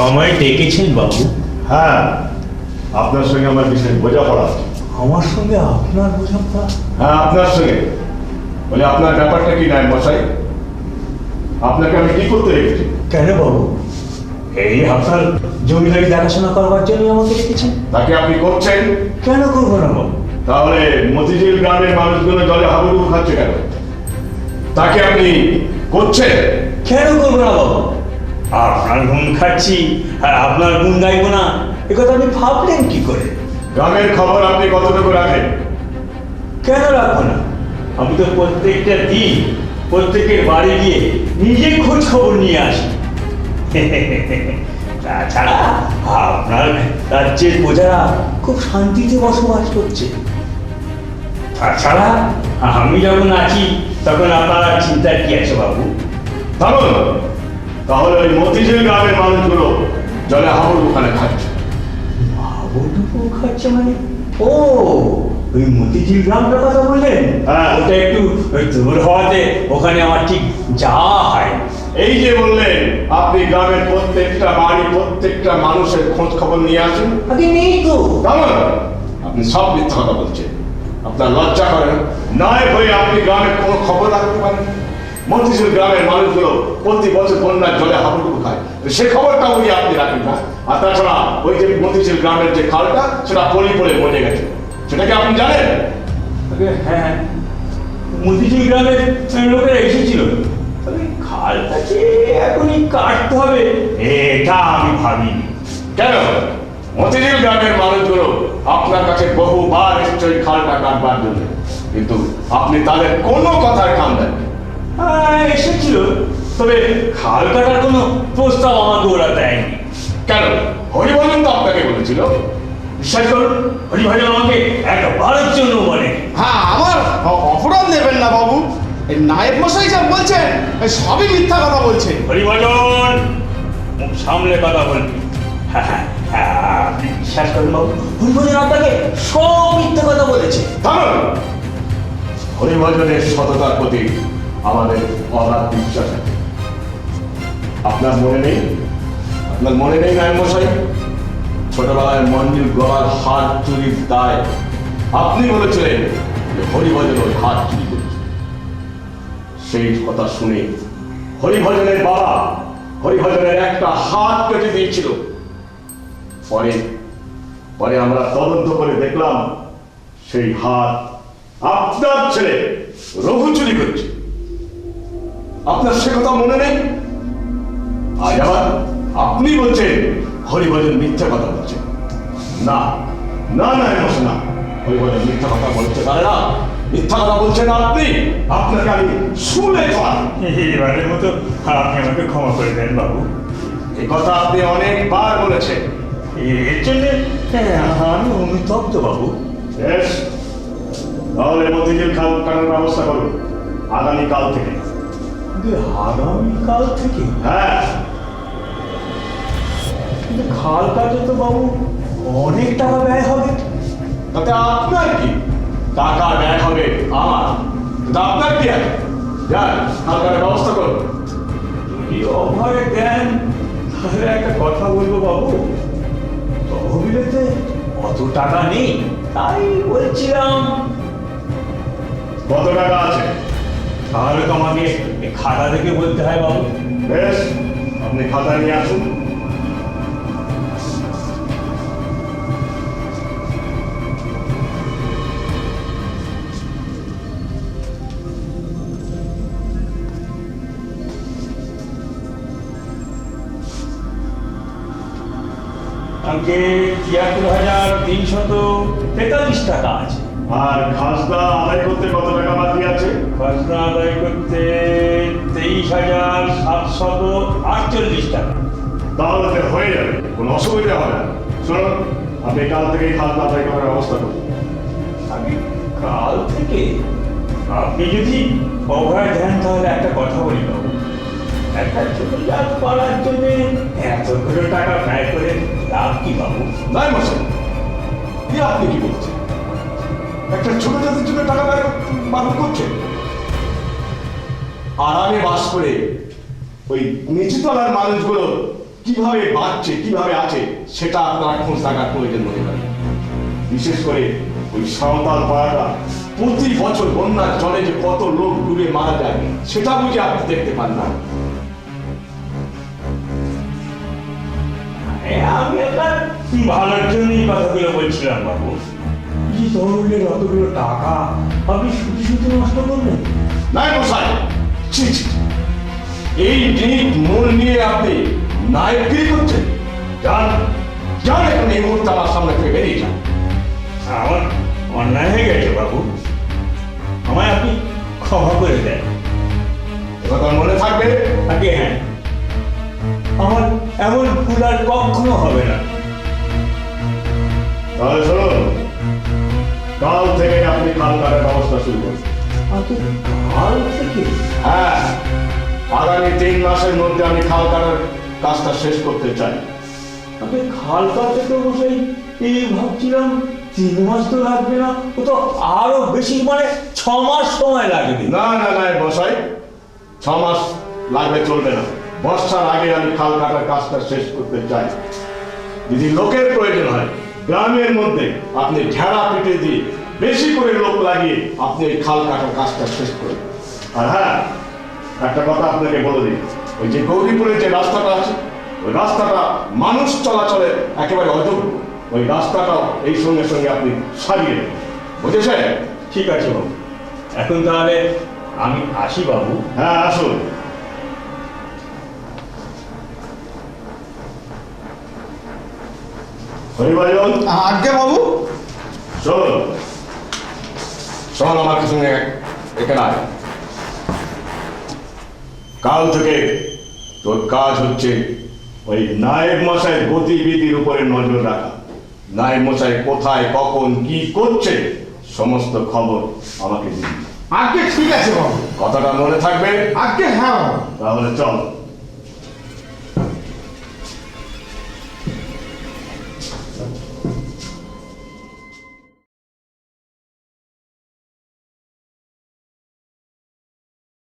আমায় ডেকেছেন বাবু? হ্যাঁ, আপনার সঙ্গে আমার বিশেষ বোঝাপড়া আছে। আমার সঙ্গে আপনার বোঝাপড়া? হ্যাঁ, আপনার সঙ্গে। বলে আপনার ব্যাপারটা কি নায়েব মশাই? আপনাকে আমি কি করতে রেখেছি? কেন বাবু? এই আপনার জমিদারি দেখাশোনা করবার জন্য আমাকে রেখেছেন। তাকে আপনি করছেন? কেন করবো না বাবু? তাহলে মতিঝিল গ্রামের মানুষগুলো জলে হাবুডুবু খাচ্ছে কেন? তাকে আপনি করছেন? কেন করবো না বাবু? আপনার গুণ খাচ্ছি আর আপনার গুণ গাইবো না, এ কথা আপনি ভাবলেন কি করে? গ্রামের খবর আপনি কতটুকু রাখেন? কেন রাখবো না? আমি তো প্রত্যেকটা দিন প্রত্যেকের বাড়ি গিয়ে নিজে খোঁজ খবর নিয়ে আসি। তাছাড়া আপনার রাজ্যের প্রজারা খুব শান্তিতে বসবাস করছে। তাছাড়া আমি যখন আছি তখন আপনার চিন্তার কি আছে বাবু? থামুন। তাহলে ওই মতিঝিল গ্রামের মানুষগুলো জলে হাবুডুবু খাচ্ছে। হাবুডুবু খাচ্ছে মানে? ও, ওই মতিঝিল গ্রামটার কথা বললেন? হ্যাঁ। ওটা একটু দূর হওয়াতে ওখানে আমার ঠিক যাওয়া হয়। এই যে বললেন আপনি গ্রামের প্রত্যেকটা বাড়ি প্রত্যেকটা মানুষের খোঁজ খবর নিয়ে আসেন। আগে নেই তো। কেমন? আপনি সব মিথ্যা কথা বলছেন। আপনার লজ্জা করে না? নায়ক হয়ে আপনি গ্রামের কোনো খবর রাখতে পারেন? মতিঝিল গ্রামের মানুষগুলো প্রতি বছর বন্যার জলে হাবুডুবু খায়, সে খবরটা ওই আপনি রাখেন না। আর তাছাড়া ওই যে মতিঝিল গ্রামের যে খালটা সেটা পলি পড়ে মরে গেছে, সেটা কি আপনি জানেন? হ্যাঁ, মতিঝিল গ্রামের লোকেরা এসেছিল, তবে খালটাকে এখনই কাটতে হবে এটা আমি ভাবিনি। কেন? মতিঝিল গ্রামের মানুষগুলো আপনার কাছে বহুবার এসেছে ওই খালটা কাটবার জন্য, কিন্তু আপনি তাদের কোনো কথার কান দেন। এসেছিল, তবে খাল কাটার কোনো প্রস্তাব আমাকে ওরা দেয়নি। কেন? হরিভজন তো আপনাকে বলেছিল। বিশ্বাস করুন, হরিভজন আমাকে একবারের জন্য বলে। হ্যাঁ, আমার অপরাধ নেবেন না বাবু। এই নায়েব মশাই যা বলছেন সবই মিথ্যা কথা বলছে। হরিভজন, মুখ সামলে কথা বলবি। আপনি বিশ্বাস করুন বাবু, হরিভজন আপনাকে সব মিথ্যা কথা বলেছে। থামুন। হরিভজনের সততার প্রতি আমাদের অগাধ বিশ্বাস আছে। আপনার মনে নেই? আপনার মনে নেই নায়েব মশাই, ছোটবেলায় মন্দির গলার হাত চুরির দায় আপনি বলেছিলেন যে হরিভজন ওই হাত চুরি করেছে। সেই কথা শুনে হরিভজনের বাবা হরিভজনের একটা হাত কেটে দিয়েছিল। পরে পরে আমরা তদন্ত করে দেখলাম সেই হাত আপনার ছেলে রঘু চুরি করছে। আপনার সে কথা মনে নেই? আজ আবার আপনি বলছেন হরিভজন মিথ্যা কথা বলছেন। না না না এমন না, হরিভজন মিথ্যা কথা বলতে পারে না। মিথ্যা কথা বলছেন আপনি। আপনাকে আমি শুনে খাওয়ান। এবারের মতো আপনি আমাকে ক্ষমা করে দেন বাবু। এই কথা আপনি অনেকবার বলেছেন। এর জন্য আমি অনুতপ্ত বাবু। বেশ, তাহলে মতিঝিল খাল কাটার ব্যবস্থা করুন আগামীকাল থেকে। আগামীকাল থেকে? হ্যাঁ। কিন্তু খাল কাটে তো বাবু অনেক টাকা ব্যয় হবে। তাতে আপনার কি? টাকা ব্যয় হবে আমার, কিন্তু আপনার কি আছে? যান, খাল কাটার ব্যবস্থা করুন। যদি অভয় দেন তাহলে একটা কথা বলবো বাবু, তহবিলেতে অত টাকা নেই, তাই বলছিলাম। কত টাকা আছে? তাহলে তো আমাকে খাতা থেকে বলতে হয় বাবু। বেশ, আপনি খাতা নিয়ে আসুন। আমাকে ৭৩,৩৪৩ টাকা আছে। আর খাজনা আদায় করতে কত টাকা বাকি আছে? খাজনা আদায় করতে 23,748 টাকা। তাহলে তো হয়ে যাবে, কোনো অসুবিধা হবে না। শুনুন, আপনি কাল থেকেই খাজনা আদায় করার ব্যবস্থা করুন। আমি কাল থেকে? আপনি যদি অভয় দেন তাহলে একটা কথা বলি বাবু, একটা ছোট জাত পাড়ার জন্য এতগুলো টাকা ব্যয় করে লাভ কি বাবু? নাই মশাই, আপনি কি বলছেন? একটা ছোট জাতির জন্য টাকা ব্যয় বাবু করছেন? আরামে বাস করে ওই নিচুতলার মানুষগুলো কিভাবে বাঁচছে, কিভাবে আছে, সেটা আপনার খোঁজ থাকার প্রয়োজন মনে হয়। বিশেষ করে ওই সাঁওতাল পাড়াটা প্রতি বছর বন্যার জলে যে কত লোক ডুবে মারা যায়, সেটা বুঝে আপনি দেখতে পান না। আমি আপনার ভালোর জন্যই কথাগুলো বলছিলাম বাবু। কি ধরনের অতগুলো টাকা আপনি শুধু শুধু নষ্ট করলেন? নাই মশাই, ছি ছি, এই নিট মূল নিয়ে আপনি নায়কগিরি করছেন। যান যান, এখন এই মুহূর্তে আমার সামনে থেকে বেরিয়ে যান। আমার অন্যায় হয়ে গেছে বাবু, আমায় আপনি ক্ষমা করে দেন। এবার মনে থাকবে। আগে হ্যাঁ, আমার এমন ভুল আর কখনো হবে না। তাহলে শুনুন, কাল থেকে আপনি খাল কাটার ব্যবস্থা শুরু করুন। আগে কাল থেকে? হ্যাঁ, আগামী 3 মাসের মধ্যে আমি খাল কাটার কাজটা শেষ করতে চাই। আগে খাল কাটতে তো বসেই এই ভাবছিলাম 3 মাস তো লাগবে না, ও তো আরো বেশি, মানে 6 মাস সময় লাগবে। না না না মশাই, 6 মাস লাগবে চলবে না। বর্ষার আগে আমি খাল কাটার কাজটা শেষ করতে চাই। যদি লোকের প্রয়োজন হয়, গ্রামের মধ্যে আপনি ঝাড়া পিটে দিয়ে বেশি করে লোক লাগিয়ে আপনি এই খাল কাটার কাজটা শেষ করুন। আর হ্যাঁ, একটা কথা আপনাকে বলে দিই, ওই যে গৌরীপুরের যে রাস্তাটা আছে, ওই রাস্তাটা মানুষ চলাচলের একেবারে অযোগ্য। ওই রাস্তাটাও এই সঙ্গে সঙ্গে আপনি সারিয়ে দেবেন, বুঝেছেন? ঠিক আছে বাবু, এখন তাহলে আমি আসি বাবু। হ্যাঁ, আসুন। হরিভাজন, আজ্ঞে বাবু। শোন শোন, আমার সঙ্গে এখানে আয়। কাল থেকে তোর কাজ হচ্ছে ওই নায়েব মশাইয়ের গতিবিধির উপরে নজর রাখা। নায়েব মশাই কোথায়, কখন, কি করছে, সমস্ত খবর আমাকে দিবি। আজ্ঞে ঠিক আছে বাবু। কথাটা মনে থাকবে? আজ্ঞে হ্যাঁ বাবু। তাহলে চল।